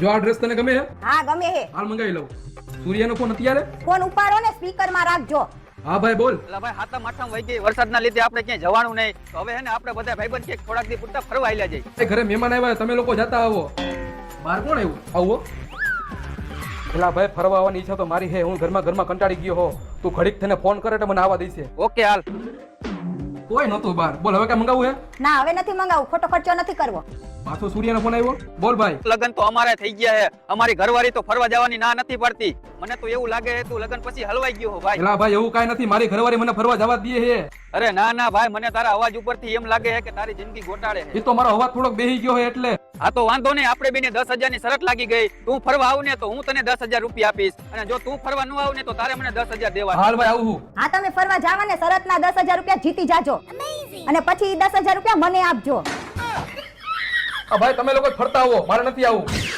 જો આ ડ્રેસ તને ગમે છે? હા ગમે હે. હાલ મંગાવી લઉં. સૂર્યાનો ફોન અત્યારે? ફોન ઉપાડો ને સ્પીકર માં રાખજો. હા ભાઈ બોલ. એટલે ભાઈ હાથમ આઠમ વહી ગઈ, વરસાદના લીધે આપણે ક્યાંય જવાનું નહીં, તો હવે હે ને આપણે બધા ભાઈબંધ ક્યાંક થોડાક દી પૂરતા ફરવા આલ્યા જઈએ. એ ઘરે મહેમાન આવ્યા, તમે લોકો જતા આવો. બહાર કોણ આવ્યું? આવો. પેલા ભાઈ ફરવા આવવાની ઈચ્છા તો મારી હે, હું ઘરમાં કંટાળી ગયો હો. તું ઘડીક થઈને ફોન કરે એટલે મને આવવા દઈશે. ઓકે હાલ. કોઈ નતું બહાર. બોલ હવે ક્યાં મંગાવું હે? ના હવે નથી મંગાવું, ખોટો ખર્ચો નથી કરવો. પાછો સૂર્યનો ફોન આવ્યો? બોલ ભાઈ. લગન તો અમારે થઈ ગયા છે, અમારી ઘરવાળી તો ફરવા જવાની ના નથી પડતી. મને તો એવું લાગે છે તું લગન પછી હલવાઈ ગયો હો ભાઈ. પેલા ભાઈ એવું કાંઈ નથી, મારી ઘરવાળી મને ફરવા જવા દે હે. અરે ના ના ભાઈ, મને તારા અવાજ ઉપરથી એમ લાગે છે કે તારી જિંદગી ગોટાળે છે. એ તો મારો અવાજ થોડોક બેહી ગયો હે એટલે. હા તો વાંધો નહીં, આપણે બેને 10,000 ની શરત લાગી ગઈ. તું ફરવા આવ ને તો હું તને 10,000 રૂપિયા આપીશ, અને જો તું ફરવા ન આવ ને તો તારે મને 10,000 દેવા. હાલ ભાઈ આવું. હા તમે ફરવા જાવા ને શરતના 10,000 રૂપિયા જીતી જાજો, અને પછી 10,000 રૂપિયા મને આપજો. ભાઈ તમે લોકો ફરતા આવો, મારે નથી આવું.